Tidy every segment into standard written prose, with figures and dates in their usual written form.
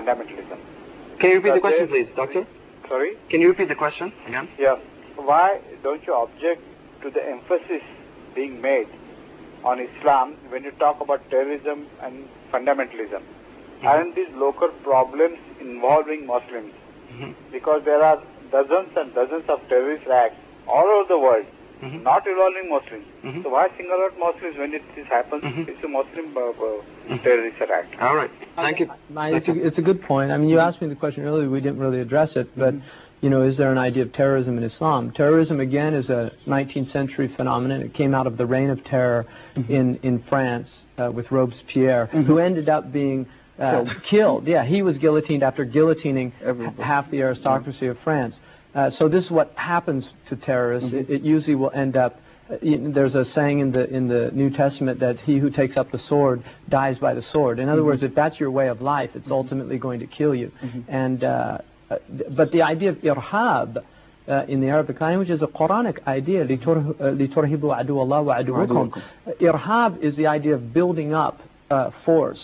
fundamentalism. Can you repeat the question, please, Doctor? Sorry? Can you repeat the question again? Yeah. Why don't you object to the emphasis being made on Islam when you talk about terrorism and fundamentalism? Aren't these local problems involving Muslims? Because there are dozens and dozens of terrorist acts all over the world, not involving Muslims. So why single out Muslims when this happens? It's a Muslim terrorist act. All right. Thank you. It's a good point. I mean, you asked me the question earlier. We didn't really address it, but you know, is there an idea of terrorism in Islam? Terrorism, again, is a 19th century phenomenon. It came out of the reign of terror in France with Robespierre, who ended up being killed. Yeah, he was guillotined after guillotining half the aristocracy of France. So this is what happens to terrorists. It usually will end up. There's a saying in the New Testament that he who takes up the sword dies by the sword. In other words, if that's your way of life, it's ultimately going to kill you. And but the idea of irhab in the Arabic language is a Quranic idea. لِتُرْهِبُوا عَدُوَ اللَّهِ وَعَدُوَّكُمْ. Irhab is the idea of building up force.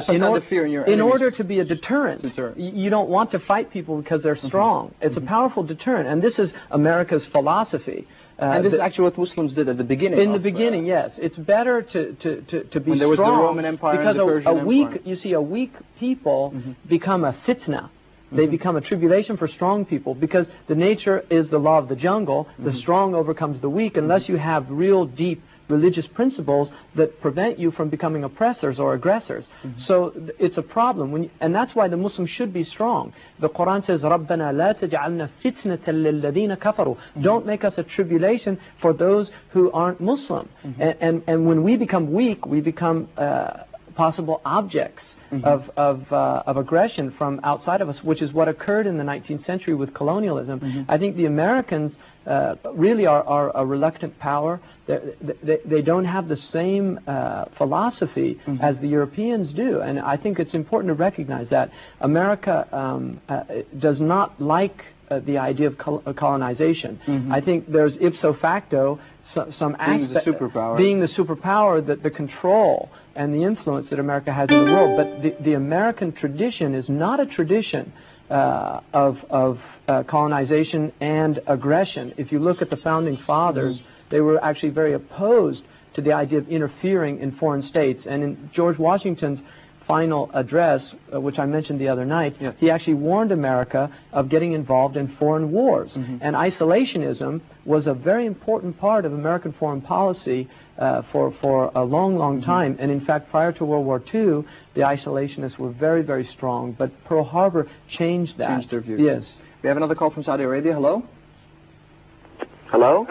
In order to be a deterrent. You don't want to fight people because they're strong. It's a powerful deterrent, and this is America's philosophy. And this is actually what Muslims did at the beginning. In the beginning, yes. It's better to be when there was strong, the Roman Empire because and the Persian Empire. You see, a weak people become a fitna. They become a tribulation for strong people, because the nature is the law of the jungle. The strong overcomes the weak unless you have real deep religious principles that prevent you from becoming oppressors or aggressors. So it's a problem, and that's why the Muslims should be strong. The Quran says, رَبَّنَا لَا تَجْعَلْنَا فِتْنَةً لِلَّذِينَ كَفَرُوا. Don't make us a tribulation for those who aren't Muslim. And when we become weak, we become possible objects of aggression from outside of us, which is what occurred in the 19th century with colonialism. I think the Americans really are a reluctant power. They don't have the same philosophy as the Europeans do, and I think it's important to recognize that. America does not like the idea of colonization. I think there's ipso facto some aspect, being the superpower, that the control and the influence that America has in the world. But the American tradition is not a tradition of colonization and aggression. If you look at the founding fathers, they were actually very opposed to the idea of interfering in foreign states. And in George Washington's final address, which I mentioned the other night, he actually warned America of getting involved in foreign wars. And isolationism was a very important part of American foreign policy for a long, long time. And in fact, prior to World War II, the isolationists were very, very strong. But Pearl Harbor changed that. Changed their view. Yes. We have another call from Saudi Arabia. Hello? Hello?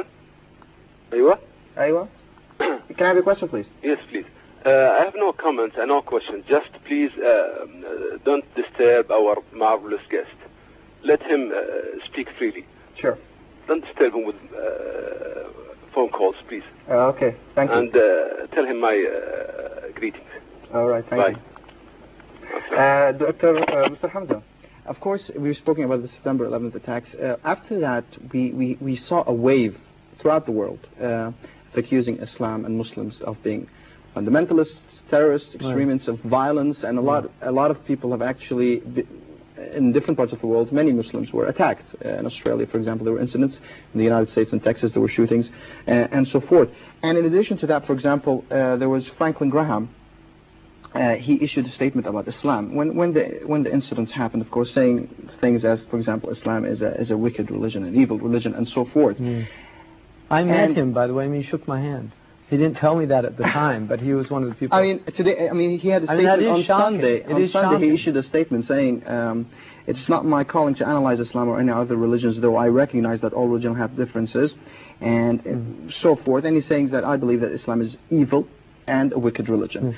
Aywa? Aywa? Can I have your question, please? Yes, please. I have no comments and no questions. Just please don't disturb our marvelous guest. Let him speak freely. Sure. Don't disturb him with phone calls, please. Okay, thank you. And tell him my greetings. All right, thank you. Mr. Hamza, of course, we were speaking about the September 11th attacks. After that, we saw a wave throughout the world of accusing Islam and Muslims of being fundamentalists, terrorists, extremists, of violence, and a lot of people have actually, in different parts of the world, many Muslims were attacked. In Australia, for example, there were incidents. In the United States and Texas, there were shootings, and so forth. And in addition to that, for example, there was Franklin Graham. He issued a statement about Islam when the incidents happened, of course, saying things as, for example, Islam is a wicked religion, an evil religion, and so forth. I met him, by the way. I mean, he shook my hand. He didn't tell me that at the time, but he was one of the people. I mean, today. I mean, he had a statement on Sunday. On Sunday, he issued a statement saying, "It's not my calling to analyze Islam or any other religions, though I recognize that all religions have differences, and so forth." And he's saying that I believe that Islam is evil and a wicked religion.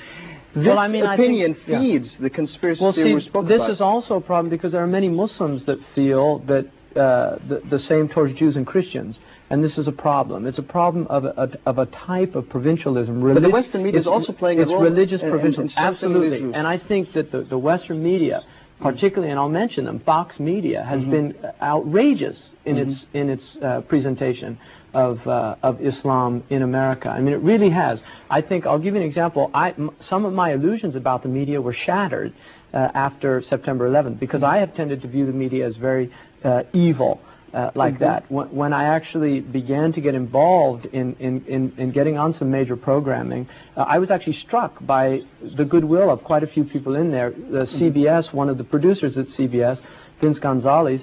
This opinion feeds the conspiracy theory we spoke about. This is also a problem because there are many Muslims that feel that the same towards Jews and Christians. And this is a problem. It's a problem of a type of provincialism. But the Western media is also playing a role. It's religious provincialism. Absolutely. And I think that the Western media, particularly, and I'll mention them, Fox Media, has been outrageous in its presentation of Islam in America. I mean, it really has. I think, I'll give you an example. Some of my illusions about the media were shattered after September 11th, because I have tended to view the media as very evil. Like that. When I actually began to get involved in getting on some major programming, I was actually struck by the goodwill of quite a few people in there. CBS, one of the producers at CBS, Vince Gonzalez,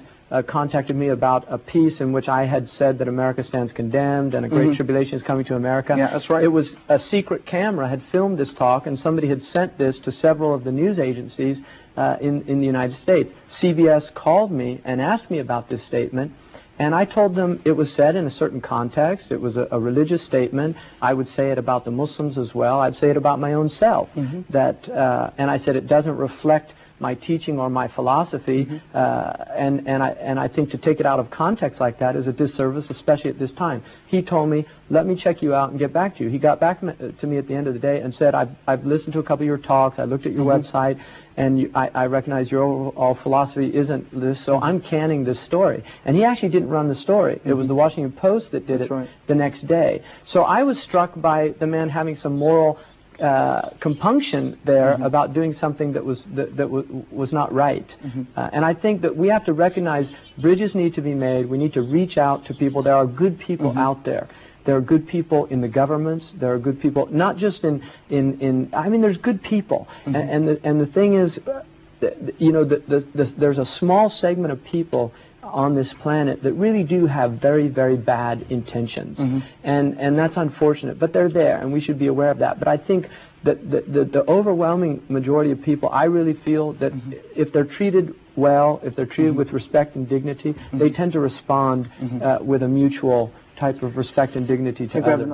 contacted me about a piece in which I had said that America stands condemned and a great tribulation is coming to America. Yeah, that's right. It was a secret camera had filmed this talk, and somebody had sent this to several of the news agencies in the United States. CBS called me and asked me about this statement, and I told them it was said in a certain context. It was a religious statement. I would say it about the Muslims as well. I'd say it about my own self. And I said it doesn't reflect my teaching or my philosophy, and I think to take it out of context like that is a disservice, especially at this time. He told me, let me check you out and get back to you. He got back to me at the end of the day and said, I've listened to a couple of your talks, I looked at your website, and I recognize your overall philosophy isn't this, so I'm canning this story. And he actually didn't run the story. It was the Washington Post that did it the next day. So I was struck by the man having some moral compunction there about doing something that was not right. And I think that we have to recognize bridges need to be made. We need to reach out to people. There are good people out there. There are good people in the governments. There are good people, not just I mean, there's good people. And the thing is, you know, there's a small segment of people on this planet that really do have very, very bad intentions. And that's unfortunate, but they're there, and we should be aware of that. But I think that the overwhelming majority of people, I really feel that if they're treated well, if they're treated with respect and dignity, they tend to respond with a mutual type of respect and dignity to others.